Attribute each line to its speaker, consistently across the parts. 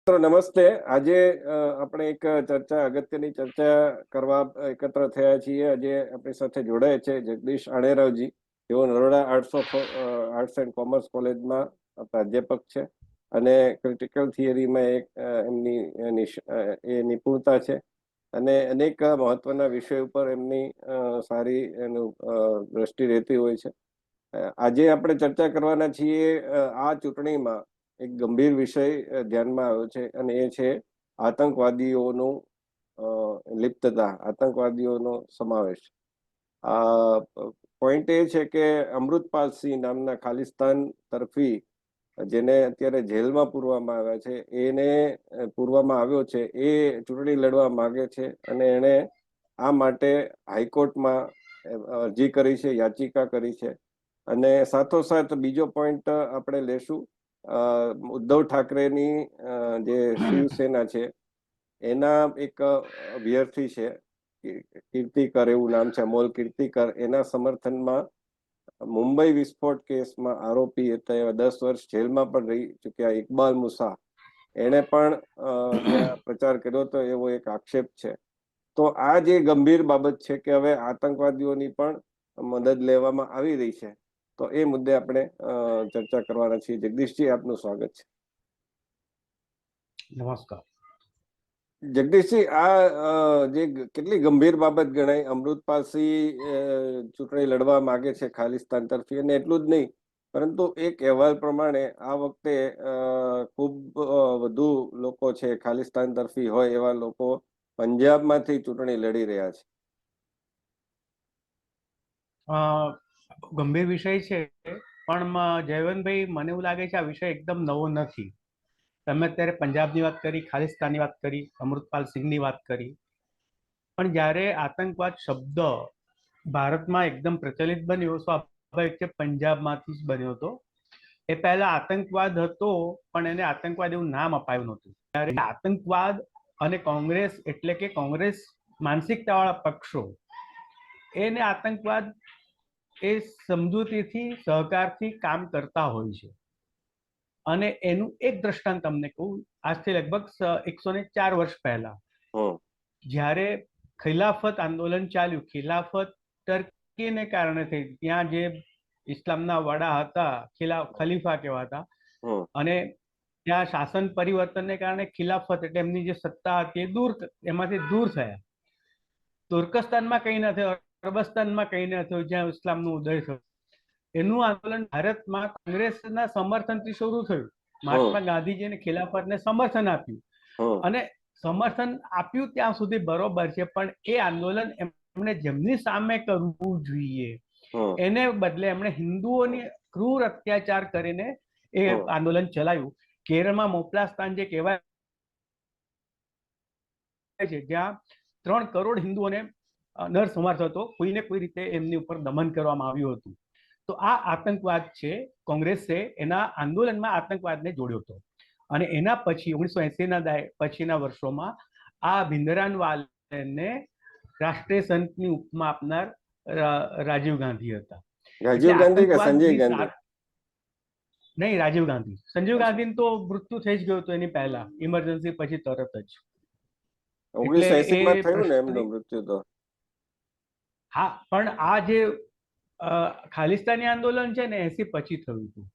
Speaker 1: મિત્રો નમસ્તે. આજે આપણે એક અગત્યની ચર્ચા કરવા એકત્ર થયા છીએ. આજે આપણી સાથે જોડાય છે જગદીશ આણેરાવજી. તેઓ નરોડા આર્ટ્સ એન્ડ કોમર્સ કોલેજમાં પ્રાધ્યાપક છે અને ક્રિટિકલ થિયરીમાં એમની નિપુણતા છે અને અનેક મહત્વના વિષય ઉપર એમની સારી દ્રષ્ટિ રહેતી હોય છે. આજે આપણે ચર્ચા કરવાના છીએ આ ચૂંટણીમાં એક ગંભીર વિષય ધ્યાનમાં આવ્યો છે અને એ છે આતંકવાદીઓનું લિપ્તતા, આતંકવાદીઓનો સમાવેશ. પોઈન્ટ એ છે કે અમૃતપાલસિંહ નામના ખાલિસ્તાન તરફી જેને અત્યારે જેલમાં પૂરવામાં આવ્યા છે, એને પૂરવામાં આવ્યો છે, એ ચૂંટણી લડવા માંગે છે અને એણે આ માટે હાઈકોર્ટમાં અરજી કરી છે, યાચિકા કરી છે. અને સાથોસાથ બીજો પોઈન્ટ આપણે લેશું, ઉદ્ધવ ઠાકરેની જે શિવસેના છે એના એક અભ્યર્થી છે, કીર્તિકર એવું નામ છે, અમોલ કીર્તિકર, એના સમર્થનમાં મુંબઈ વિસ્ફોટ કેસમાં આરોપી હતા, એવા 10 વર્ષ જેલમાં પણ રહી ચૂક્યા ઇકબાલ મુસા, એણે પણ ત્યાં પ્રચાર કર્યો હતો, એવો એક આક્ષેપ છે. તો આ જે ગંભીર બાબત છે કે હવે આતંકવાદીઓની પણ મદદ લેવામાં આવી રહી છે, તો એ મુદ્દે આપણે ચર્ચા કરવાના છીએ. જગદીશજી, આપનું સ્વાગત છે.
Speaker 2: નમસ્કાર.
Speaker 1: જગદીશજી, આ જે કેટલી ગંભીર બાબત ગણાય. અમૃતપાલસિંહ ચૂંટણી લડવા માંગે છે ખાલિસ્તાન તરફી, અને એટલું જ નહીં, પરંતુ એક અહેવાલ પ્રમાણે આ વખતે ખૂબ વધુ લોકો છે ખાલિસ્તાન તરફી હોય એવા લોકો પંજાબમાંથી ચૂંટણી લડી રહ્યા છે.
Speaker 2: ગંભીર વિષય છે, પણ જયવંતભાઈ, મને એવું લાગે છે આ વિષય એકદમ નવો નથી. તમે અત્યારે પંજાબની વાત કરી, ખાલિસ્તાનની વાત કરી, અમૃતપાલ સિંહની વાત કરી, પણ જ્યારે આતંકવાદ શબ્દ ભારતમાં એકદમ પ્રચલિત બન્યો, સ્વાભાવિક છે પંજાબમાંથી જ બન્યો હતો. એ પહેલા આતંકવાદ હતો, પણ એને આતંકવાદ એવું નામ અપાયું નહોતું. ત્યારે આતંકવાદ અને કોંગ્રેસ, એટલે કે કોંગ્રેસ માનસિકતાવાળા પક્ષો, એને આતંકવાદ એ સમજૂતીથી, સહકારથી કામ કરતા હોય છે. અને એનું એક દ્રષ્ટાંત તમને કહું. આજથી લગભગ 104 વર્ષ પહેલા જ્યારે ખિલાફત આંદોલન ચાલ્યું, ખિલાફત ટર્કીને કારણે થઈ, ત્યાં જે ઇસ્લામના વડા હતા, ખલીફા કહેવાતા, અને ત્યાં શાસન પરિવર્તનને કારણે ખિલાફત એટલે એમની જે સત્તા હતી એમાંથી દૂર થયા. તુર્કસ્તાનમાં કંઈ ન થયું, અરબસ્તાનમાં કંઈ ન થયું, જ્યાં ઇસ્લામનો ઉદય થયો. એનું આંદોલન ભારતમાં કોંગ્રેસના સમર્થનથી શરૂ થયું. મહાત્મા ગાંધીજીને ખિલાફતને સમર્થન આપ્યું, અને સમર્થન આપ્યું ત્યાં સુધી બરોબર છે, પણ એ આંદોલન એમણે જેમની સામે કરવું જોઈએ એને બદલે એમણે હિન્દુઓની ક્રૂર અત્યાચાર કરીને એ આંદોલન ચલાવ્યું. કેરળમાં મોપલાસ્તાન જે કહેવાય છે, જ્યાં 3 કરોડ હિન્દુઓને નરસંહાર થતો, કોઈને કોઈ રીતે એમની ઉપર દમન કરવામાં આવ્યું હતું. તો આ આતંકવાદ છે. કોંગ્રેસે એના આંદોલનમાં આતંકવાદને જોડ્યો હતો, અને એના પછી 1980ના પછીના વર્ષોમાં આ ભિંદરાનવાલેને રાષ્ટ્રીય સંતની ઉપમા આપનાર રાજીવ ગાંધી હતા.
Speaker 1: રાજીવ ગાંધી કે સંજય ગાંધી?
Speaker 2: નહીં, રાજીવ ગાંધી. સંજીવ ગાંધી તો મૃત્યુ થઈ જ ગયું હતું એની પહેલા, ઇમરજન્સી પછી તરત જ.
Speaker 1: 1980માં થયું ને એમનું મૃત્યુ તો?
Speaker 2: હા, પણ આ જે ખાલિસ્તાની આંદોલન છે ને 80 પછી થયું હતું,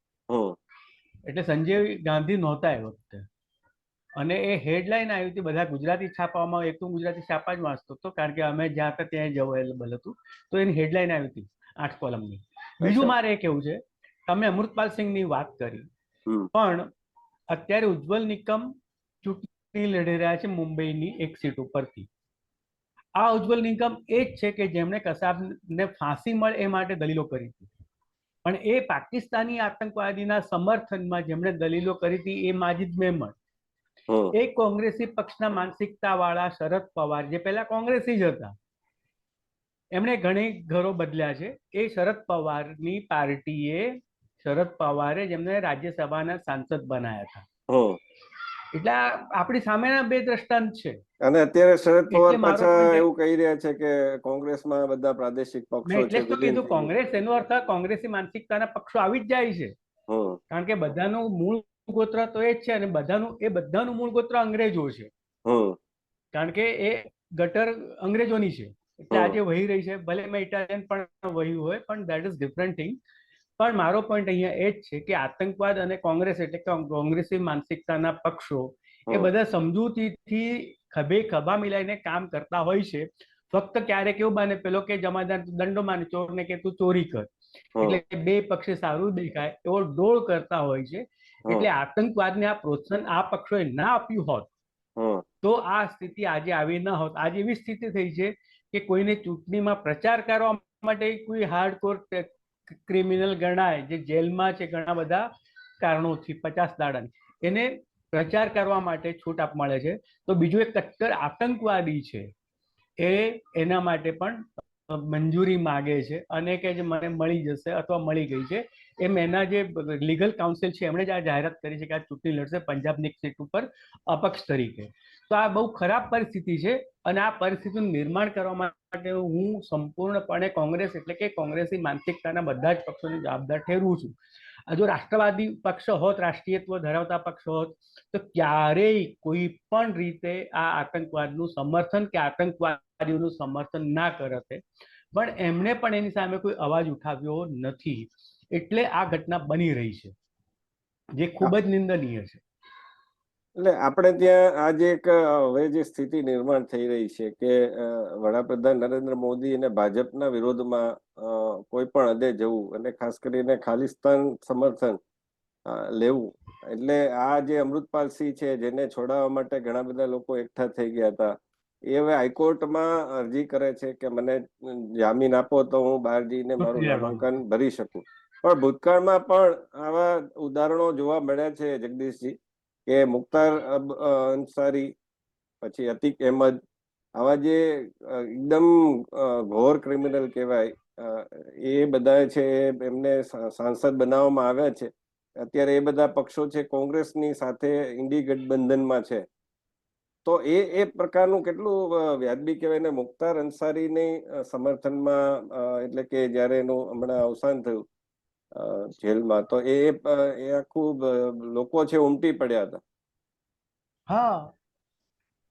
Speaker 2: એટલે સંજય ગાંધી નહોતા એ વખતે. અને એ હેડલાઇન આવી હતી બધા ગુજરાતી છાપામાં. એક તો ગુજરાતી છાપા જ વાંચતો હતો, કારણ કે અમે જ્યાં હતા ત્યાં અવેલેબલ હતું, તો એની હેડલાઇન આવી હતી 8 કોલમની. બીજું મારે એ કેવું છે, તમે અમૃતપાલ સિંહની વાત કરી, પણ અત્યારે ઉજ્જવલ નિકમ ચૂંટણી લડી રહ્યા છે મુંબઈની એક સીટ ઉપરથી. આ ઉજ્જવલ નિકમ એ જ છે કે જેમણે કસાબને ફાંસી મળે એ માટે દલીલો કરી હતી, પણ એ પાકિસ્તાની આતંકવાદીના સમર્થનમાં જેમણે દલીલો કરી હતી એ માજીદ મેમણ, એ કોંગ્રેસી પક્ષના માનસિકતા વાળા શરદ પવાર, જે પહેલા કોંગ્રેસી જ હતા, એમણે ઘણી ઘરો બદલ્યા છે. એ શરદ પવારની પાર્ટીએ, શરદ પવારે જેમને રાજ્યસભાના સાંસદ બનાયા હતા. એટલે આપણી સામેના બે દ્રષ્ટાંત છે.
Speaker 1: અને અત્યારે શરદ પવાર પાછા એવું કહી રહ્યા છે કે કોંગ્રેસમાં બધા પ્રાદેશિક પક્ષો છે.
Speaker 2: એટલે તો કીધું કોંગ્રેસ, એનો અર્થ કોંગ્રેસી માનસિકતાના પક્ષો આવી જ જાય છે, કારણ કે બધાનું મૂળ ગોત્ર તો એ જ છે, અને બધાનું મૂળ ગોત્ર અંગ્રેજો છે,
Speaker 1: હમ
Speaker 2: કારણ કે એ ગટર અંગ્રેજોની છે, એટલે
Speaker 1: હમ
Speaker 2: આજે વહી રહી છે. ભલે મેં ઇટાલિયન પણ વહ્યું હોય, પણ દેટ ઇઝ ડિફરન્ટ થિંગ. પણ મારો પોઈન્ટ અહીંયા એ જ છે કે આતંકવાદ અને કોંગ્રેસ એટલે કે કોંગ્રેસી માનસિકતાના પક્ષો એ
Speaker 1: હમ
Speaker 2: બધા સમજૂતીથી ખભે ખભા મિલાઈને કામ કરતા હોય છે. ફક્ત ક્યારેક એવું બને, પેલો કે જમાદાર દંડો માને, ચોરને કે તું ચોરી કર,
Speaker 1: હમ
Speaker 2: એટલે બે પક્ષે સારું દેખાય એવો ડોળ કરતા હોય છે.
Speaker 1: હમ
Speaker 2: એટલે આતંકવાદને આ પ્રોત્સાહન આ પક્ષોએ ના આપ્યું હોત
Speaker 1: હમ
Speaker 2: તો આ સ્થિતિ આજે આવી ન હોત. આજે એવી સ્થિતિ થઈ છે કે કોઈને ચૂંટણીમાં પ્રચાર કરવા માટે કોઈ હાર્ડકોર ક્રિમિનલ ગણાય, જે જેલમાં છે ઘણા બધા કારણોથી 50 દાડાની, એને પ્રચાર કરવા માટે છૂટ આપ મળે છે. તો બીજું એક કટ્ટર આતંકવાદી છે, એ એના માટે પણ મંજૂરી માગે છે અને કે જે મને મળી જશે અથવા મળી ગઈ છે. એમ એના જે લીગલ કાઉન્સિલ છે એમણે જ આ જાહેરાત કરી છે કે આ ચૂંટણી લડશે પંજાબની સીટ ઉપર અપક્ષ તરીકે. તો આ બહુ ખરાબ પરિસ્થિતિ છે, અને આ પરિસ્થિતિનું નિર્માણ કરવા માટે હું સંપૂર્ણપણે કોંગ્રેસ એટલે કે કોંગ્રેસી માનસિકતાના બધા જ પક્ષોને જવાબદાર ઠેરવું છું. જો રાષ્ટ્રવાદી પક્ષ હોત, રાષ્ટ્રીયત્વ ધરાવતા પક્ષ હોત, તો ક્યારેય કોઈ પણ રીતે આ આતંકવાદનું સમર્થન કે આતંકવાદીઓનું સમર્થન ના કરતે. પણ એમણે પણ એની સામે કોઈ અવાજ ઉઠાવ્યો નથી, એટલે આ ઘટના બની રહી છે, જે ખૂબ જ નિંદનીય છે.
Speaker 1: એટલે આપણે ત્યાં આજે એક હવે જે સ્થિતિ નિર્માણ થઈ રહી છે કે વડાપ્રધાન નરેન્દ્ર મોદી અને ભાજપના વિરોધમાં કોઈ પણ હદે જવું, અને ખાસ કરીને ખાલિસ્તાન સમર્થન લેવું, એટલે આ જે અમૃતપાલસિંહ છે જેને છોડાવવા માટે ઘણા બધા લોકો એકઠા થઈ ગયા હતા, એ હવે હાઈકોર્ટમાં અરજી કરે છે કે મને જામીન આપો તો હું બહાર જઈને મારું નામાંકન ભરી શકું. પણ ભૂતકાળમાં પણ આવા ઉદાહરણો જોવા મળ્યા છે જગદીશજી, કે મુખ્તાર અન્સારી, પછી અતિક અહેમદ, આવા જે એકદમ ઘોર ક્રિમિનલ કહેવાય, એ બધા છે, એમને સાંસદ બનાવવામાં આવ્યા છે. અત્યારે એ બધા પક્ષો છે કોંગ્રેસની સાથે ઇન્ડી ગઠબંધનમાં છે. તો એ પ્રકારનું કેટલું વ્યાજબી કહેવાય ને. મુખ્તાર અન્સારીની સમર્થનમાં, એટલે કે જ્યારે એનું હમણાં અવસાન થયું જેલમાં, તો એ આખું લોકો છે ઉમટી પડ્યા હતા.
Speaker 2: હા,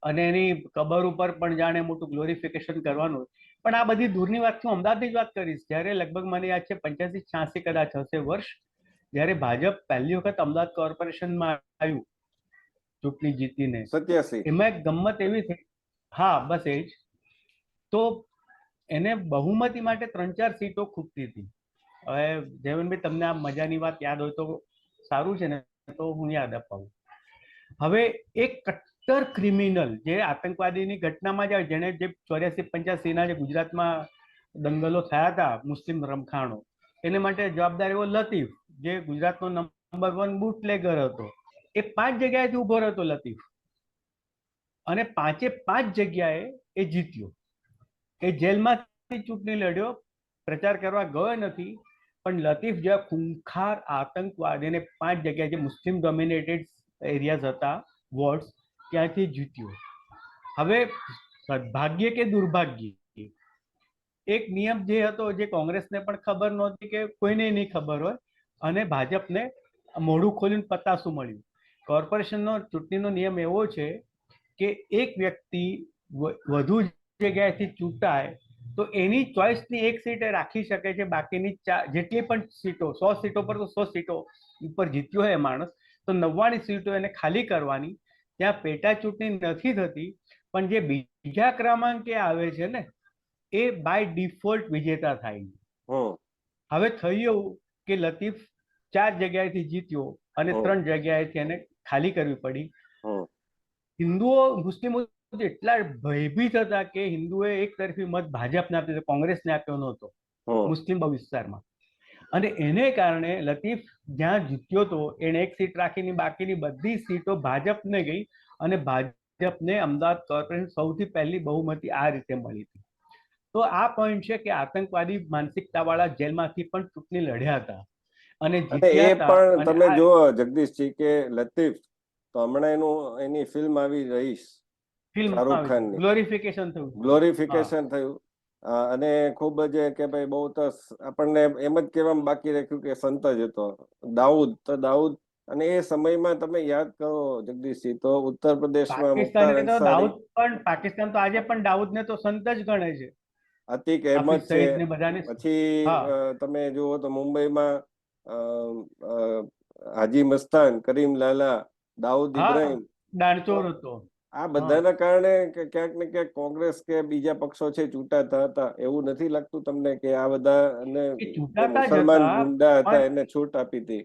Speaker 2: અને એની કબર ઉપર પણ જાણે મોટું ગ્લોરિફિકેશન કરવાનું. પણ આ બધી દૂરની વાત, હું અમદાવાદની જ વાત કરીશ. જ્યારે લગભગ મને યાદ છે 85-86 કદાચ હશે વર્ષ, જ્યારે ભાજપ પહેલી વખત અમદાવાદ કોર્પોરેશનમાં આવ્યું ચૂંટણી જીતીને,
Speaker 1: 87.
Speaker 2: એમાં એક ગમ્મત એવી થઈ, હા બસ એ જ, તો એને બહુમતી માટે 3-4 સીટો ખૂટતી હતી. હવે જયવંતભાઈ, તમને આ મજાની વાત યાદ હોય તો સારું છે, ને તો હું યાદ અપાવું. હવે એક કટ્ટર ક્રિમિનલ જે આતંકવાદીની ઘટનામાં જ, જેને જે 84-85 ના જે ગુજરાતમાં દંગલો થયા હતા, મુસ્લિમ રમખાણો, એને માટે જવાબદાર એવો લતીફ, જે ગુજરાતનો નંબર 1 બુટલેગર હતો. એ 5 જગ્યાએથી ઉભો હતો લતીફ, અને 5 જગ્યાએ એ જીત્યો. એ જેલમાંથી ચૂંટણી લડ્યો, પ્રચાર કરવા ગયો નથી, પણ લતીફ જેવા ખૂંખાર આતંકવાદ એને 5 જગ્યાએ, જે મુસ્લિમ ડોમિનેટેડ એરિયાઝ હતા, વોર્ડ્સ, ત્યાંથી જીત્યો. હવે સદભાગ્ય કે દુર્ભાગ્ય, એક નિયમ જે હતો, જે કોંગ્રેસને પણ ખબર નહોતી કે કોઈને નહીં ખબર હોય, અને ભાજપને મોઢું ખોલીને પતાસું મળ્યું. કોર્પોરેશનનો ચૂંટણીનો નિયમ એવો છે કે એક વ્યક્તિ વધુ જગ્યાએથી ચૂંટાય તો એની ચોઇસની એક સીટ એ રાખી શકે છે. બાકીની જેટલી પણ સીટો, 100 સીટો પર, તો 100 સીટો ઉપર જીત્યો હોય માણસ, તો 99 સીટો એને ખાલી કરવાની. ત્યાં પેટા ચૂંટણી નથી થતી, પણ જે બીજા ક્રમાંકે આવે છે ને, એ બાય ડિફોલ્ટ વિજેતા થાય. હવે થયું એવું કે લતીફ 4 જગ્યાએથી જીત્યો, અને 3 જગ્યાએથી એને ખાલી કરવી પડી. હિન્દુઓ, મુસ્લિમો એટલા ભયભીત હતા કે હિન્દુએ એક તરફી મત ભાજપને આપ્યો, કોંગ્રેસને આપ્યો નહોતો મુસ્લિમ બહુ વિસ્તારમાં. અને એને કારણે લતીફ જ્યાં જીત્યો હતો, એને એક સીટ રાખીને બાકીની બધી સીટો ભાજપને ગઈ, અને ભાજપને અમદાવાદ કોર્પોરેશન સૌથી પહેલી બહુમતી આ રીતે મળી હતી. તો આ પોઈન્ટ છે કે આતંકવાદી માનસિકતા વાળા જેલમાંથી પણ ચૂંટણી લડ્યા હતા અને જીત્યા
Speaker 1: એ
Speaker 2: હતા.
Speaker 1: પણ
Speaker 2: અને
Speaker 1: તમે જુઓ જગદીશજી કે લતીફ, તો હમણાં એની ફિલ્મ આવી રહીશ, શાહરૂખ ખાનની,
Speaker 2: ગ્લોરિફિકેશન થયું,
Speaker 1: ગ્લોરિફિકેશન થયું, અને ખૂબ જ કે ભાઈ બહુ તો આપણને એમ જ કહેવામાં બાકી રાખ્યું કે સંત જ હતો. દાઉદ અને એ સમયમાં તમે યાદ કરો જગદીશજી, તો ઉત્તર પ્રદેશમાં મુખ્તાર
Speaker 2: પાકિસ્તાને તો
Speaker 1: અંસારી,
Speaker 2: પાકિસ્તાન તો આજે પણ દાઉદને તો સંત જ ગણે છે.
Speaker 1: અતીક
Speaker 2: હાફિઝ
Speaker 1: અહેમદ છે.
Speaker 2: સઈદ ને બધાને.
Speaker 1: પછી
Speaker 2: હા
Speaker 1: તમે જુઓ તો મુંબઈમાં અ, અ, હાજી મસ્તાન, કરીમ લાલા, દાઉદ
Speaker 2: હા,
Speaker 1: ઇબ્રાહિમ. તો
Speaker 2: દાણચોર હતો.
Speaker 1: આ
Speaker 2: હા,
Speaker 1: બધાના કારણે ક્યાંક ને ક્યાંક કોંગ્રેસ કે બીજા પક્ષો છે ચૂંટાતા હતા. એવું નથી લાગતું તમને કે આ બધા અને
Speaker 2: એ
Speaker 1: જે
Speaker 2: ચૂંટાતા જ
Speaker 1: મુસલમાન
Speaker 2: હતા.
Speaker 1: ગુંડા હતા
Speaker 2: પણ
Speaker 1: એને છૂટ આપી હતી?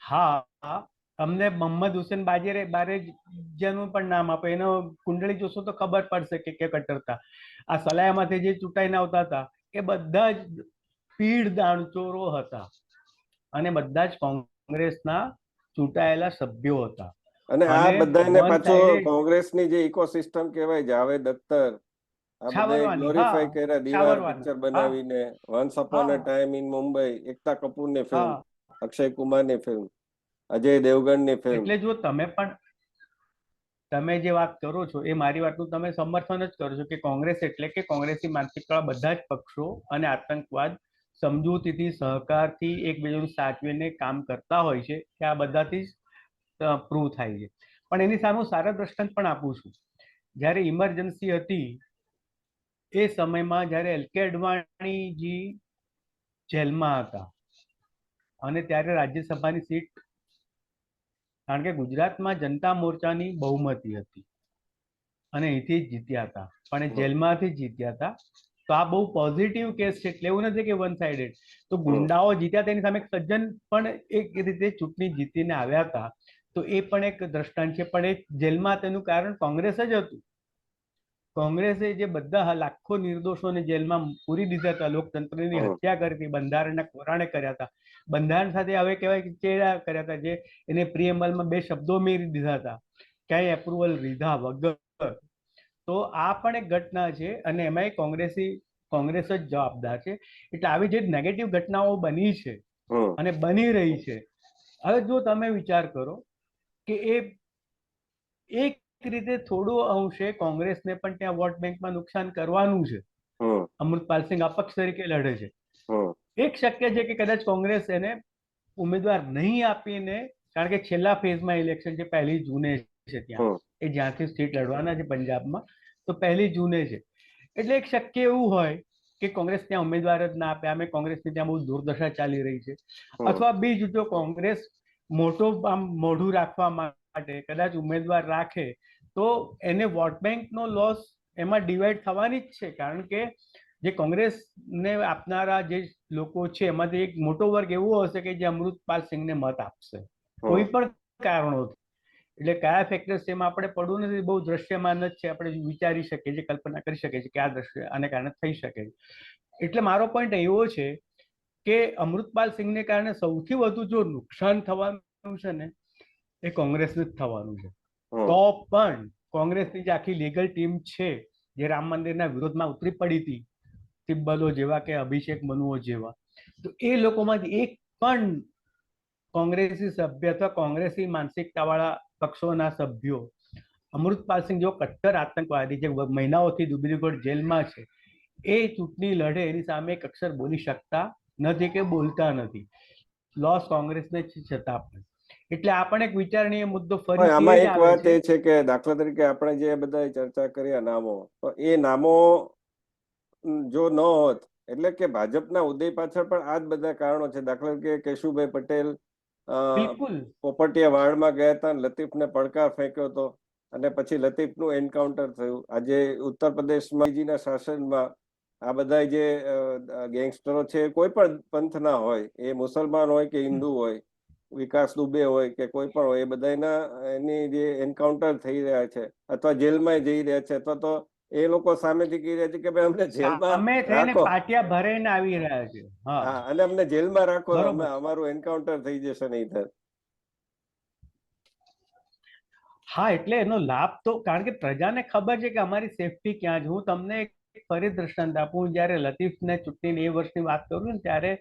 Speaker 2: હા, અમને મોહમ્મદ હુસેન બારેજાનું પણ નામ આપે, એનો કુંડળી જોશો તો ખબર પડશે કે કટ્ટરતા. આ સલાયામાંથી જે ચૂંટાઈને આવતા હતા એ બધા જ પીઢ દાણચોરો હતા અને બધા જ કોંગ્રેસના ચૂંટાયેલા સભ્યો હતા.
Speaker 1: અને આ
Speaker 2: અને
Speaker 1: બધાને
Speaker 2: વન
Speaker 1: પાછો
Speaker 2: સાઇડેડ
Speaker 1: કોંગ્રેસની જે ઇકોસિસ્ટમ કહેવાય, જાવેદ અખ્તર, આ બધા
Speaker 2: છાવરવાની.
Speaker 1: ગ્લોરીફાઈ
Speaker 2: હા,
Speaker 1: કર્યા દીવાર
Speaker 2: છાવરવાના.
Speaker 1: પિક્ચર
Speaker 2: હા
Speaker 1: બનાવીને, વન્સ અપોન અ
Speaker 2: હા
Speaker 1: ટાઈમ ઇન મુંબઈ, એકતા કપૂરની ફિલ્મ,
Speaker 2: હા.
Speaker 1: અક્ષય કુમારની ફિલ્મ, અજય દેવગણની ફિલ્મ.
Speaker 2: એટલે જો તમે જે વાત કરો છો એ મારી વાતનું તમે સમર્થન જ કરો છો કે કોંગ્રેસ એટલે કે કોંગ્રેસી માનસિકતાવાળા બધા જ પક્ષો અને આતંકવાદ સમજૂતીથી, સહકારથી, એકબીજાનું સાચવીને કામ કરતા હોય છે, કે આ બધાથી જ પ્રૂવ થાય છે. પણ એની સામે હું સારા દ્રષ્ટાંત પણ આપું છું. જ્યારે ઇમરજન્સી હતી એ સમયમાં જ્યારે એલ કે અડવાણીજી જેલમાં હતા અને ત્યારે રાજ્યસભાની સીટ, કારણ કે ગુજરાતમાં જનતા મોરચાની બહુમતી હતી અને અહીંથી જ જીત્યા હતા, પણ એ જેલમાંથી જ જીત્યા હતા. તો આ બહુ પોઝિટિવ કેસ છે. એટલે એવું નથી કે વન સાઇડેડ. તો ગુંડાઓ જીત્યા તેની સામે એક સજ્જન પણ એક રીતે ચૂંટણી જીતીને આવ્યા હતા. તો એ પણ એક દ્રષ્ટાંત છે. પણ એ જેલમાં તેનું કારણ કોંગ્રેસ જ હતું. કોંગ્રેસે જે બધા લાખો નિર્દોષોને જેલમાં પૂરી દીધા હતા, લોકતંત્રની હત્યા કરી હતી, બંધારણના કોરાણે કર્યા હતા, બંધારણ સાથે હવે કહેવાય કે ચેડા કર્યા હતા, જે એને પ્રિએમ્બલમાં 2 શબ્દો મેરી દીધા હતા, ક્યાંય એપ્રુવલ લીધા વગર. તો આ પણ એક ઘટના છે અને એમાંય કોંગ્રેસ જ જવાબદાર છે. એટલે આવી જે નેગેટિવ ઘટનાઓ બની છે અને બની રહી છે, હવે જો તમે વિચાર કરો કે એ એક રીતે થોડું અંશે કોંગ્રેસને પણ ત્યાં વોટ બેંકમાં નુકસાન કરવાનું છે. અમૃતપાલ સિંહ અપક્ષ તરીકે લડે છે. એક શક્ય છે કે કદાચ કોંગ્રેસ એને ઉમેદવાર નહીં આપીને, કારણ કે છેલ્લા ફેઝમાં ઇલેક્શન છે, 1 જૂને છે ત્યાં, એ જ્યાંથી સીટ લડવાના છે પંજાબમાં, તો 1 જૂને છે. એટલે એક શક્ય એવું હોય કે કોંગ્રેસ ત્યાં ઉમેદવાર જ ના આપે. આમે કોંગ્રેસની ત્યાં બહુ દુર્દશા ચાલી રહી છે. અથવા બીજું, જો કોંગ્રેસ મોઢું રાખવા માટે કદાચ ઉમેદવાર રાખે તો એને વોટ બેંકનો લોસ એમાં ડિવાઈડ થવાની જ છે. કારણ કે જે કોંગ્રેસને આપનારા જે લોકો છે એમાંથી એક મોટો વર્ગ એવો હશે કે જે અમૃતપાલ સિંહને મત આપશે કોઈ પણ કારણોથી. એટલે કયા ફેક્ટર્સ એમાં આપણે પડવું નથી, બહુ દ્રશ્યમાન જ છે. આપણે વિચારી શકીએ છીએ, કલ્પના કરી શકીએ છીએ કે આ દ્રશ્ય આને કારણે થઈ શકે છે. એટલે મારો પોઈન્ટ એવો છે કે અમૃતપાલ સિંહને કારણે સૌથી વધુ જો નુકસાન થવાનું છે ને, એ કોંગ્રેસને જ થવાનું છે. તો પણ કોંગ્રેસની જે આખી લીગલ ટીમ છે, જે રામ મંદિરના વિરોધમાં ઉતરી પડી હતી, તિબ્બલો જેવા કે અભિષેક મનુઓ જેવા, તો એ લોકોમાંથી એક પણ કોંગ્રેસી સભ્ય અથવા કોંગ્રેસી માનસિકતાવાળા પક્ષોના સભ્યો અમૃતપાલ સિંહ જો કટ્ટર આતંકવાદી જે મહિનાઓથી દુબળીગોળ જેલમાં છે, એ ચૂંટણી લડે એની સામે એક અક્ષર બોલી શકતા નથી કે બોલતા નથી. લોસ કોંગ્રેસને છતાં પણ. એટલે આ પણ એક વિચારણીય મુદ્દો ફરીથી
Speaker 1: આમાં
Speaker 2: એ જ
Speaker 1: એક
Speaker 2: આવે
Speaker 1: વાત
Speaker 2: છે.
Speaker 1: એ છે કે દાખલા તરીકે આપણે જે બધા ચર્ચા કર્યા નામો, તો એ નામો જો ન હોત, એટલે કે ભાજપના ઉદય પાછળ પણ આ જ બધા કારણો છે. દાખલા તરીકે કેશુભાઈ પટેલ
Speaker 2: બિલકુલ.
Speaker 1: પોપટિયા વાડમાં ગયા હતા, લતીફને પડકાર ફેંક્યો હતો અને પછી લતીફનું એન્કાઉન્ટર થયું. આજે ઉત્તર પ્રદેશમાં જીના શાસનમાં આ બધા જે ગેંગસ્ટરો છે, કોઈ પણ પંથના હોય, એ મુસલમાન હોય કે હિન્દુ હોય, વિકાસ દુબે હોય કે કોઈ પણ હોય, એ બધાના એની જે એન્કાઉન્ટર થઈ રહ્યા છે અથવા જેલમાં જઈ રહ્યા છે, અથવા તો એ લોકો સામેથી કહી રહ્યા છે કે ભાઈ અમને જેલમાં
Speaker 2: સામે થઈને
Speaker 1: રાખો.
Speaker 2: પાટિયા ભરાઈને આવી રહ્યા છે.
Speaker 1: હા, અને અમને જેલમાં રાખો, અમે
Speaker 2: બરોબર.
Speaker 1: અમારું એન્કાઉન્ટર થઈ જશે નહીંતર.
Speaker 2: હા, એટલે એનો લાભ તો, કારણ કે પ્રજાને ખબર છે કે અમારી સેફટી ક્યાં છે. હું તમને એક ફરી દ્રષ્ટાંત આપું. જ્યારે લતીફને ચૂંટણીની એ વર્ષની વાત કરું ને, ત્યારે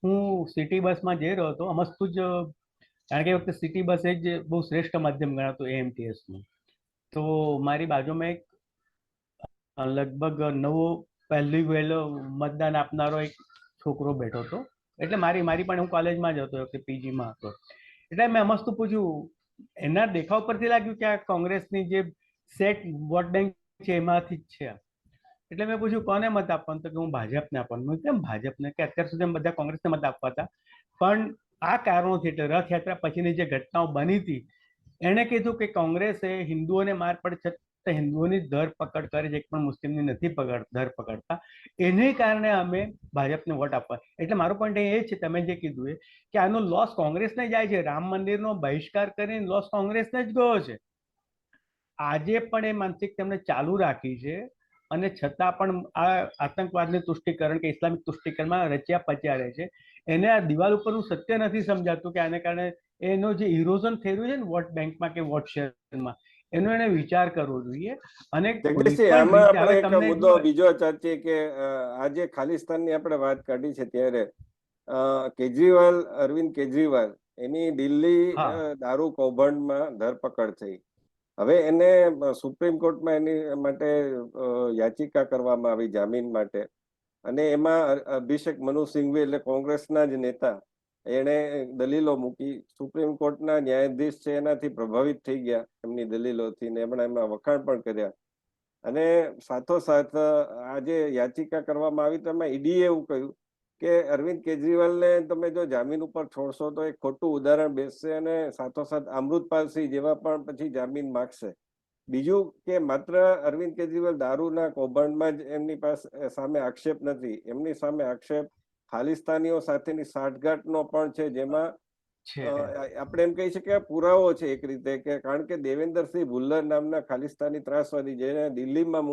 Speaker 2: હું સિટી બસમાં જઈ રહ્યો હતો, અમસ્તું જ, કારણ કે એ વખતે સિટી બસ એ જ બહુ શ્રેષ્ઠ માધ્યમ ગણાતું એએમટીએસનું. તો મારી બાજુમાં એક લગભગ નવો વહેલો મતદાન આપનારો એક છોકરો બેઠો હતો. એટલે મારી પણ, હું કોલેજમાં જ હતો, પીજીમાં હતો. એટલે મેં મસ્ત પૂછ્યું, એના દેખાવ પરથી લાગ્યું કે આ કોંગ્રેસની જે સેટ વોટ બેંક છે એમાંથી જ છે. એટલે મેં પૂછ્યું કોને મત આપવાનું, તો કે હું ભાજપને આપવાનું. મેં કેમ ભાજપને? કે અત્યાર સુધી બધા કોંગ્રેસને મત આપવા હતા, પણ આ કારણોથી એટલે રથયાત્રા પછીની જે ઘટનાઓ બની હતી એણે કીધું કે કોંગ્રેસે હિન્દુઓને માર પડે છતાં હિન્દુઓની ધરપકડ કરે છે, એક પણ મુસ્લિમની નથી ધરપકડતા, એને કારણે અમે ભાજપને વોટ આપવા. એટલે મારો પોઈન્ટ એ છે, તમે જે કીધું એ, કે આનો લોસ કોંગ્રેસને જાય છે. રામ મંદિરનો બહિષ્કાર કરીને લોસ કોંગ્રેસને જ ગયો છે. આજે પણ એ માનસિક તેમને ચાલુ રાખી છે, અને છતાં પણ આ આતંકવાદનું તુષ્ટિકરણ કે ઇસ્લામિક તુષ્ટિકરણમાં રચ્યા પચ્યા રહે છે. એને આ દિવાલ ઉપરનું સત્ય નથી સમજાતું કે આને કારણે એનો જે ઇરોઝન થઈ રહ્યું છે ને વોટ બેંકમાં કે વોટ શેરમાં, એનો એને વિચાર કરવો જોઈએ. અને કોઈ
Speaker 1: જગદીશજી,
Speaker 2: પણ
Speaker 1: આમાં
Speaker 2: રીતે
Speaker 1: આપણે
Speaker 2: હવે
Speaker 1: એક
Speaker 2: તમને
Speaker 1: મુદ્દો બીજો ચર્ચીએ કે આજે ખાલિસ્તાનની આપણે વાત કાઢી છે ત્યારે કેજરીવાલ, અરવિંદ કેજરીવાલ, એની દિલ્હી
Speaker 2: હા
Speaker 1: દારૂ કૌભાંડમાં ધરપકડ થઈ. હવે એને સુપ્રીમ કોર્ટમાં એની માટે યાચિકા કરવામાં આવી જામીન માટે, અને એમાં અભિષેક મનુ સિંઘવી એટલે કોંગ્રેસના જ નેતા, એણે દલીલો મૂકી. સુપ્રીમ કોર્ટના ન્યાયાધીશ છે એનાથી પ્રભાવિત થઈ ગયા એમની દલીલોથી, ને એમણે એમાં વખાણ પણ કર્યા. અને સાથોસાથ આજે યાચિકા કરવામાં આવી તો એમાં ઈડીએ એવું કહ્યું કે અરવિંદ કેજરીવાલને તમે જો જામીન ઉપર છોડશો તો એક ખોટું ઉદાહરણ બેસશે, અને સાથોસાથ અમૃતપાલસિંહ જેવા પણ પછી જામીન માગશે. બીજું કે માત્ર અરવિંદ કેજરીવાલ દારૂના કૌભાંડમાં જ એમની પાસે સામે આક્ષેપ નથી, એમની સામે આક્ષેપ ખાલિસ્તાનીઓ સાથેની સાંઠગાંઠનો પણ છે, જેમાં
Speaker 2: છે.
Speaker 1: આપણે એમ કહી શકીએ પુરાવો છે એક રીતે, કે કારણ કે દેવેન્દ્રસિંહ ભુલ્લર નામના ખાલિસ્તાની ત્રાસવાદી જેને દિલ્હીમાં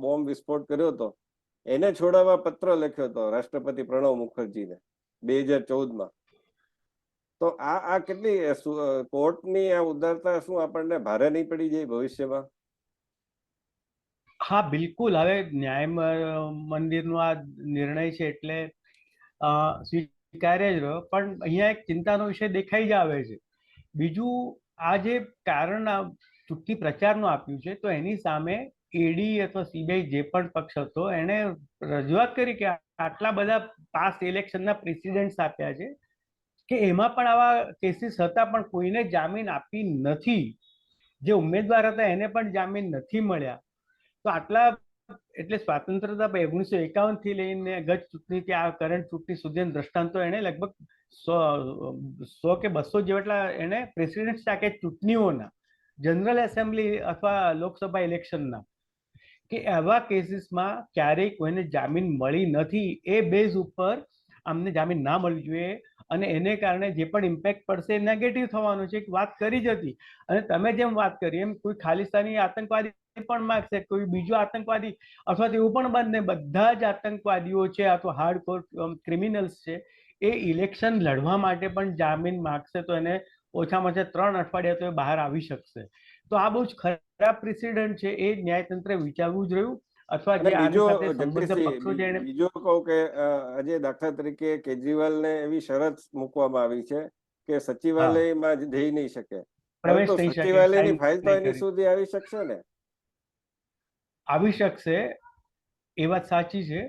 Speaker 1: બોમ્બ વિસ્ફોટ કર્યો હતો, એને છોડાવવા પત્ર લખ્યો હતો રાષ્ટ્રપતિ પ્રણવ મુખર્જીને 2014માં. તો આ કેટલી કોર્ટની આ ઉદારતા શું આપણને ભારે નહીં પડી જાય ભવિષ્યમાં?
Speaker 2: હા બિલકુલ. હવે ન્યાય મંદિરનો આ નિર્ણય છે એટલે સ્વીકાર્ય જ રહ્યો, પણ અહીંયા એક ચિંતાનો વિષય દેખાઈ જ આવે છે. બીજું, આ જે કારણ ચૂંટણી પ્રચારનું આપ્યું છે, તો એની સામે ઈડી અથવા સીબીઆઈ જે પણ પક્ષ હતો એને રજૂઆત કરી કે આટલા બધા પાસ્ટ ઇલેક્શનના પ્રેસિડેન્ટ્સ આપ્યા છે કે એમાં પણ આવા કેસીસ હતા, પણ કોઈને જામીન આપી નથી. જે ઉમેદવાર હતા એને પણ જામીન નથી મળ્યા. તો આટલા, એટલે સ્વાતંત્રતા 1951 થી લઈને ગત ચૂંટણી કે આ કરંટ ચૂંટણી સુધી દ્રષ્ટાંતો એને લગભગ 100 કે 200 જેટલા એને પ્રેસિડેન્ટ કે ચૂંટણીઓના, જનરલ એસેમ્બલી અથવા લોકસભા ઇલેક્શનના, કે આવા કેસીસમાં ક્યારેય કોઈને જામીન મળી નથી. એ બેઝ ઉપર અમને જામીન ના મળવી જોઈએ, અને એને કારણે જે પણ ઇમ્પેક્ટ પડશે નેગેટિવ થવાનું છે. એક વાત કરી જ હતી, અને તમે જેમ વાત કરી એમ કોઈ ખાલિસ્તાની આતંકવાદી પણ માગશે, કોઈ બીજો આતંકવાદી, અથવા તો એવું પણ બંને બધા જ આતંકવાદીઓ છે અથવા હાર્ડકોર ક્રિમિનલ્સ છે, એ ઇલેક્શન લડવા માટે પણ જામીન માગશે તો એને ઓછામાં ઓછા 3 અઠવાડિયા તો એ બહાર આવી શકશે. તો આ બહુ જ ખરાબ પ્રેસિડન્ટ છે. એ ન્યાયતંત્રે વિચારવું જ રહ્યું, અથવા
Speaker 1: અને
Speaker 2: જે આની
Speaker 1: બીજો
Speaker 2: સાથે સંબદ્ધ
Speaker 1: જગદીશજી,
Speaker 2: પક્ષો છે એને.
Speaker 1: બીજું કહું કે આજે દાખલા તરીકે કેજરીવાલને એવી શરત મૂકવામાં આવી છે કે
Speaker 2: હા,
Speaker 1: સચિવાલયમાં જ જઈ નહીં શકે,
Speaker 2: પ્રવેશ
Speaker 1: પરંતુ
Speaker 2: થઈ શકે,
Speaker 1: સચિવાલયની
Speaker 2: સાઇન
Speaker 1: ફાઇલ તો
Speaker 2: નહીં
Speaker 1: એની
Speaker 2: કરી
Speaker 1: સુધી આવી શકશે ને?
Speaker 2: આવી શકશે, એ વાત સાચી છે.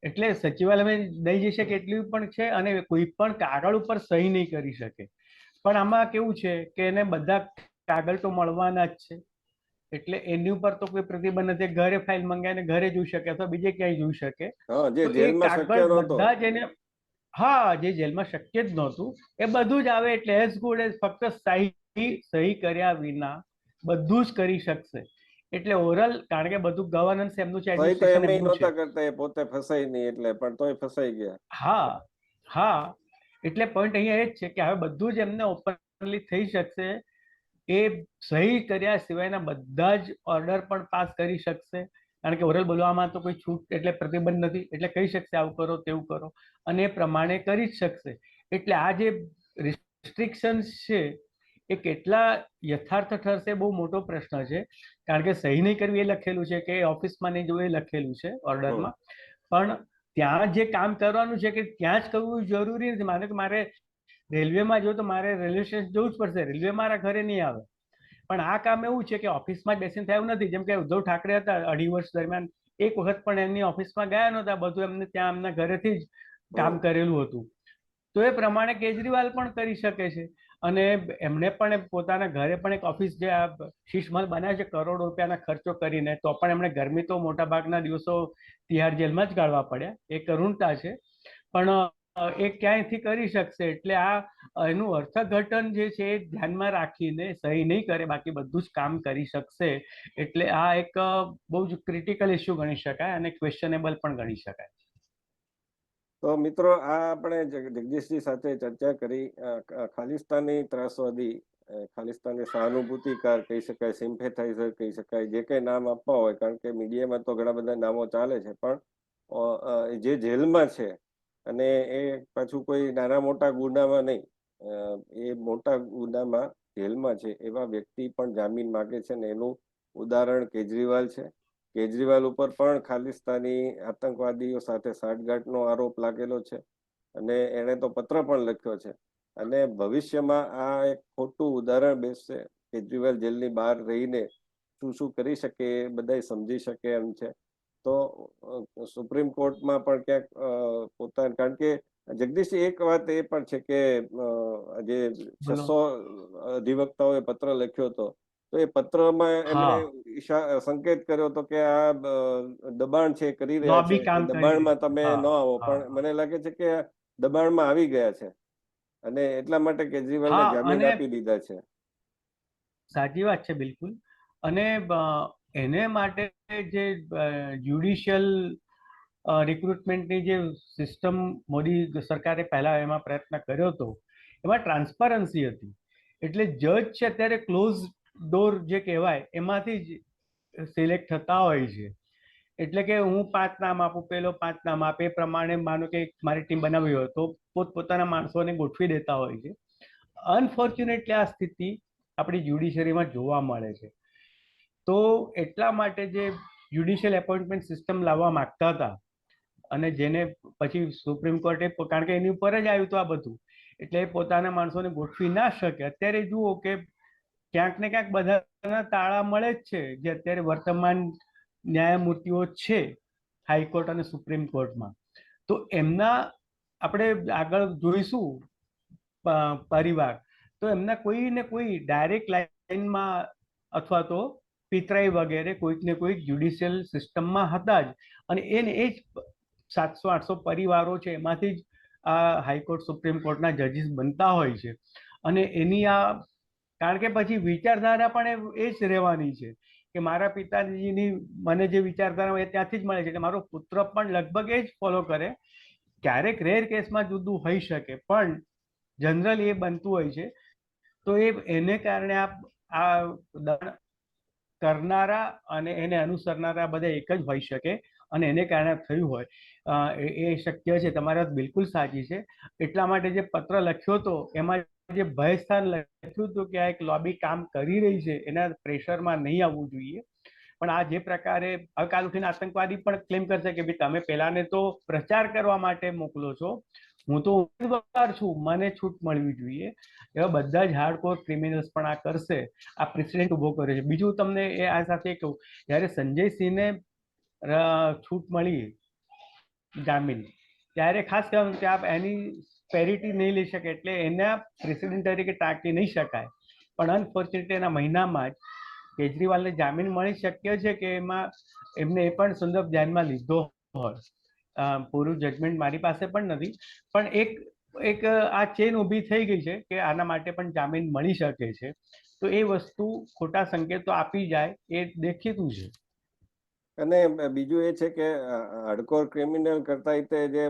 Speaker 2: એટલે સચિવાલયમાં નહીં જઈ શકે એટલું પણ છે, અને કોઈ પણ કાગળ ઉપર સહી નહીં કરી શકે. પણ આમાં કેવું છે કે એને બધા કાગળ તો મળવાના જ છે, એટલે એની ઉપર તો કોઈ પ્રતિબંધ નથી. ઘરે ફાઇલ મંગાવીને ઘરે જોઈ શકે અથવા બીજે ક્યાંય જોઈ શકે.
Speaker 1: હા, જે
Speaker 2: તો એ
Speaker 1: જેલમાં શક્ય
Speaker 2: કાગળ
Speaker 1: નહોતો.
Speaker 2: બધા જ એને, હા, જે જેલમાં શક્ય જ નહોતું એ બધું જ આવે. એટલે એઝ ગુડ એઝ, ફક્ત સહી કર્યા વિના બધું જ કરી શકશે. એટલે ઓવરઓલ, કારણ કે બધું ગવર્નન્સ એમનું છે,
Speaker 1: સહી તો
Speaker 2: એડમિનિસ્ટ્રેશન
Speaker 1: એમ
Speaker 2: એમનું છે.
Speaker 1: નહોતા કરતા, એ પોતે ફસાઈ નહીં એટલે, પણ તોય ફસાઈ ગયા.
Speaker 2: હા હા, એટલે પોઈન્ટ અહીંયા એ જ છે કે હવે બધું જ એમને ઓપનલી થઈ શકશે. એ સહી કર્યા સિવાયના બધા જ ઓર્ડર પણ પાસ કરી શકશે, કારણ કે ઓરલ બોલવામાં તો કોઈ છૂટ એટલે પ્રતિબંધ નથી. એટલે કહી શકશે આવું કરો તેવું કરો, અને એ પ્રમાણે કરી જ શકશે. એટલે આ જે રિસ્ટ્રિક્શન્સ છે એ કેટલા યથાર્થ ઠરશે બહુ મોટો પ્રશ્ન છે. કારણ કે સહી નહીં કરવી એ લખેલું છે, કે ઓફિસમાં નહીં જવું એ લખેલું છે ઓર્ડરમાં, પણ ત્યાં જે કામ કરવાનું છે કે ત્યાં જ કરવું જરૂરી નથી. માનો કે મારે રેલવેમાં જવું તો મારે રેલવે સ્ટેશન જવું જ પડશે, રેલવે મારા ઘરે નહીં આવે. પણ આ કામ એવું છે કે ઓફિસમાં જ બેસીને થયું નથી. જેમ કે ઉદ્ધવ ઠાકરે હતા, 2.5 વર્ષ દરમિયાન એક વખત પણ એમની ઓફિસમાં ગયા નહોતા, બધું એમને ત્યાં એમના ઘરેથી જ કામ કરેલું હતું. તો એ પ્રમાણે કેજરીવાલ પણ કરી શકે છે. અને એમણે પણ પોતાના ઘરે પણ એક ઓફિસ જે આ શીશ મહલ બનાવે છે કરોડો રૂપિયાના ખર્ચો કરીને, તો પણ એમણે ગરમી તો મોટા ભાગના દિવસો તિહાર જેલમાં જ ગાળવા પડ્યા. એ કરુણતા છે. પણ એ ક્યાંયથી કરી શકશે, એટલે આ એનું અર્થઘટન જે છે એ ધ્યાનમાં રાખીને સહી નહીં કરે, બાકી બધું જ કામ કરી શકશે. એટલે આ એક બહુ જ ક્રિટિકલ ઇસ્યુ ગણી શકાય અને ક્વેશ્ચનેબલ પણ ગણી શકાય.
Speaker 1: તો મિત્રો, આ આપણે જગદીશજી સાથે ચર્ચા કરી ખાલિસ્તાની ત્રાસવાદી, ખાલિસ્તાની સહાનુભૂતિકાર કહી શકાય, સિમ્પેથાઇઝર કહી શકાય, જે કંઈ નામ આપવા હોય, કારણ કે મીડિયામાં તો ઘણા બધા નામો ચાલે છે, પણ જે જેલમાં છે અને એ પાછું કોઈ નાના મોટા ગુનામાં નહીં, એ મોટા ગુનામાં જેલમાં છે એવા વ્યક્તિ પણ જામીન માગે છે, ને એનું ઉદાહરણ કેજરીવાલ છે. કેજરીવાલ ઉપર પણ ખાલિસ્તાની આતંકવાદીઓ સાથે સાઠગાંઠનો આરોપ લાગેલો છે અને એણે તો પત્ર પણ લખ્યો છે. અને ભવિષ્યમાં આ એક ખોટું ઉદાહરણ બેસશે. કેજરીવાલ જેલની બહાર રહીને શું શું કરી શકે એ બધા સમજી શકે એમ છે. તો સુપ્રીમ કોર્ટમાં પણ ક્યાંક પોતાના, કારણ કે જગદીશ, એક વાત એ પણ છે કે જે 600 અધિવક્તાઓએ પત્ર લખ્યો હતો, તો એ પત્રમાં એમણે સંકેત કર્યો હતો કે આ દબાણ છે કરી રહ્યા છે, દબાણમાં તમે ન આવો, પણ મને લાગે છે કે દબાણમાં આવી ગયા છે અને એટલા માટે કેજરીવાલને જામીન આપી દીધા છે.
Speaker 2: સાચી વાત છે, બિલકુલ. અને એને માટે જે જ્યુડિશિયલ રિક્રુટમેન્ટની જે સિસ્ટમ મોદી સરકારે પહેલા એમાં પ્રયત્ન કર્યો હતો, એમાં ટ્રાન્સપરન્સી હતી. એટલે જજ છે અત્યારે ક્લોઝ ડોર જે કહેવાય એમાંથી જ સિલેક્ટ થતા હોય છે. એટલે કે હું 5 નામ આપું, પેલો 5 નામ આપે, એ પ્રમાણે માનો કે મારી ટીમ બનાવી હોય તો પોતપોતાના માણસોને ગોઠવી દેતા હોય છે. અનફોર્ચ્યુનેટલી આ સ્થિતિ આપણી જ્યુડિશરીમાં જોવા મળે છે. તો એટલા માટે જે જ્યુડિશિયલ એપોઇન્ટમેન્ટ સિસ્ટમ લાવવા માંગતા હતા અને જેને પછી સુપ્રીમ કોર્ટે, કારણ કે એની ઉપર જ આવ્યું હતું આ બધું, એટલે પોતાના માણસોને ગોઠવી ના શકે. અત્યારે જુઓ કે ક્યાંક ને ક્યાંક બધાના તાળા મળે જ છે. જે અત્યારે વર્તમાન ન્યાયમૂર્તિઓ છે હાઈકોર્ટ અને સુપ્રીમ કોર્ટમાં, તો એમના આપણે આગળ જોઈશું પરિવાર, તો એમના કોઈ ને કોઈ ડાયરેક્ટ લાઈનમાં અથવા તો પિતરાઈ વગેરે કોઈક ને કોઈક જ્યુડિશિયલ સિસ્ટમમાં હતા જ. અને એ જ 700-800 પરિવારો છે, એમાંથી જ આ હાઈકોર્ટ સુપ્રીમ કોર્ટના જજીસ બનતા હોય છે. અને એની કારણ કે પછી વિચારધારા પણ એ જ રહેવાની છે કે મારા પિતાજીની મને જે વિચારધારા હોય ત્યાંથી જ મળે છે, એટલે મારો પુત્ર પણ લગભગ એ જ ફોલો કરે. ક્યારેક રેર કેસમાં જુદું હોઈ શકે, પણ જનરલી એ બનતું હોય છે. તો એને કારણે આ કરનારા અને એને અનુસરનારા બધા એક જ હોઈ શકે અને એને કારણે થયું હોય એ શક્ય છે. તમારી વાત બિલકુલ સાચી છે. એટલા માટે જે પત્ર લખ્યો હતો એમાં જે ભયસ્થાન લખ્યું હતું કે આ એક લોબી કામ કરી રહી છે, એના પ્રેશરમાં નહીં આવવું જોઈએ. પણ આ જે પ્રકારે હવે કાલ ઉઠીને આતંકવાદી પણ ક્લેમ કરશે કે ભાઈ તમે પેલાને તો પ્રચાર કરવા માટે મોકલો છો, હું તો ઉમેદવાર છું, મને છૂટ મળવી જોઈએ. એવા બધા જ હાર્ડકોર ક્રિમિનલ્સ પણ આ કરશે. આ પ્રેસિડેન્ટ ઉભો કર્યો છે. બીજું તમને આ સાથે કહું, જ્યારે સંજય સિંહને છૂટ મળી જામીન, ત્યારે ખાસ કહેવાનું કે આપ એની પેરિટી નહીં લઈ શકે, એટલે એના પ્રેસિડેન્ટ તરીકે ટાંકી નહીં શકાય. પણ અનફોર્ચ્યુનેટલી એના મહિનામાં જ કેજરીવાલને જામીન મળી શક્ય છે કે એમાં એમને એ પણ સંદર્ભ ધ્યાનમાં લીધો હોય. પૂરું જજમેન્ટ મારી પાસે પણ નથી, પણ એક આ ચેન ઊભી થઈ ગઈ છે કે આના માટે પણ જામીન મળી શકે છે. તો એ વસ્તુ ખોટા સંકેતો આપી જાય એ દેખીતું છે.
Speaker 1: અને બીજું એ છે કે હardcore ક્રિમિનલ કરતા જે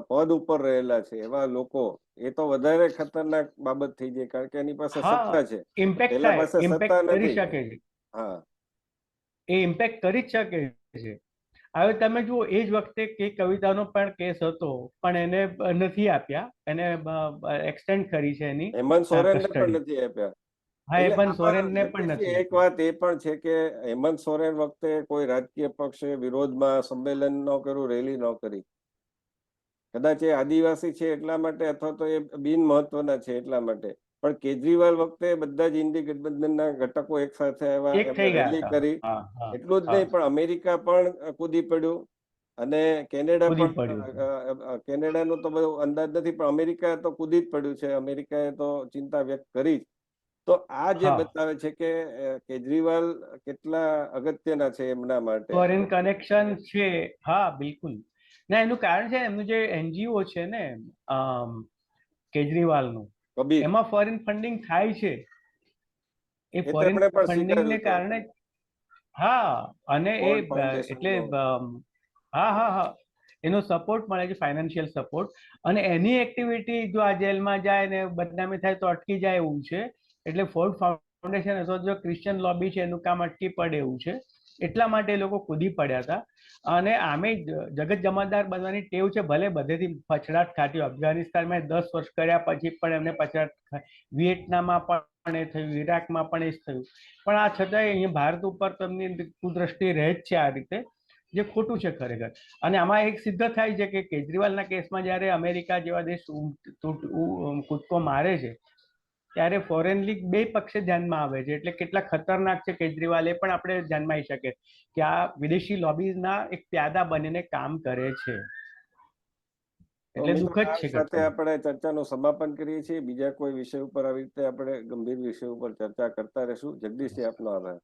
Speaker 1: પદ ઉપર રહેલા છે એવા લોકો, એ તો વધારે ખતરનાક બાબત થઈ જાય, કારણ કે એની પાસે સત્તા છે, પેલા પાસે સત્તા નથી. હા,
Speaker 2: એ ઇમ્પેક્ટ કરી જ શકે છે. હવે તમે જુઓ, એ જ વખતે કે કવિતાનો પણ કેસ હતો, પણ એને નથી આપ્યા, એને એક્સટેન્ડ કરી છે એની
Speaker 1: હેમંત સોરેનને પણ
Speaker 2: કસ્ટડી.
Speaker 1: નથી આપ્યા.
Speaker 2: હા, હેમંત સોરેનને પણ નથી.
Speaker 1: એક વાત એ પણ છે કે હેમંત સોરેન વખતે કોઈ રાજકીય પક્ષે વિરોધમાં સંમેલન ન કર્યું, રેલી ન કરી. કદાચ એ આદિવાસી છે એટલા માટે, અથવા તો એ બિન મહત્વના છે એટલા માટે. પણ કેજરીવાલ વખતે બધા જ ઇન્ડી ગઠબંધનના ઘટકો એક સાથે આવ્યા, એમને રેલી કરી. એટલું જ નહીં, પણ અમેરિકા પણ કૂદી પડ્યું. અને કેનેડા
Speaker 2: કૂદી
Speaker 1: પણ
Speaker 2: પડ્યું છે.
Speaker 1: કેનેડાનો તો બધો અંદાજ નથી, પણ અમેરિકા તો કૂદી જ પડ્યું છે. અમેરિકાએ તો ચિંતા વ્યક્ત કરી જ. તો આ જે
Speaker 2: હા,
Speaker 1: બતાવે છે કે કેજરીવાલ કેટલા અગત્યના છે એમના માટે.
Speaker 2: ફોરેન કનેક્શન છે. હા, બિલકુલ. ના, એનું કારણ છે એમનું જે એનજીઓ છે ને, કેજરીવાલનું,
Speaker 1: કબીર,
Speaker 2: એમાં ફોરેન ફંડિંગ થાય છે. એ
Speaker 1: એ તો
Speaker 2: ફોરેન
Speaker 1: એમણે પણ
Speaker 2: ફંડિંગને
Speaker 1: સ્વીકાર્યું છે.
Speaker 2: કારણે, હા, અને એ
Speaker 1: ફોર્ડ ફાઉન્ડેશન
Speaker 2: એટલે
Speaker 1: નો.
Speaker 2: હા, હા, હા, એનો સપોર્ટ મળે છે, ફાઇનાન્શિયલ સપોર્ટ. અને એની એક્ટિવિટી જો આ જેલમાં જાય ને બદનામી થાય તો અટકી જાય એવું છે. એટલે ફોર્ડ ફાઉન્ડેશન અથવા જો ક્રિશ્ચિયન લોબી છે એનું કામ અટકી પડે એવું છે. એટલા માટે એ લોકો કૂદી પડ્યા હતા. અને આમે જગત જમાદાર બનવાની ટેવ છે, ભલે બધેથી પછડાટ ખાધી. અફઘાનિસ્તાનમાં 10 વર્ષ કર્યા પછી પણ એમને પછડાટ, વિયેટનામમાં પણ એ થયું, ઈરાકમાં પણ એ જ થયું. પણ આ છતાંય અહીંયા ભારત ઉપર તેમની કુદ્રષ્ટિ રહે જ છે આ રીતે, જે ખોટું છે ખરેખર. અને આમાં એક સિદ્ધ થાય છે કે કેજરીવાલના કેસમાં જ્યારે અમેરિકા જેવા દેશ કૂદકો મારે છે, ત્યારે ફોરેન લીગ બે પક્ષે ધ્યાનમાં આવે છે. એટલે કેટલા ખતરનાક છે કેજરીવાલ, એ પણ આપણે ધ્યાનમાં આવી શકે કે આ વિદેશી લોબીના એક પ્યાદા બનીને કામ કરે છે.
Speaker 1: તો
Speaker 2: એટલે
Speaker 1: મિત્રો,
Speaker 2: દુઃખ જ
Speaker 1: આ
Speaker 2: છે
Speaker 1: સાથે
Speaker 2: ઘટના.
Speaker 1: આપણે ચર્ચાનું સમાપન કરીએ છીએ. બીજા કોઈ વિષય ઉપર આવી રીતે આપણે ગંભીર વિષય ઉપર ચર્ચા કરતા રહીશું. જગદીશજી, આપનો આભાર.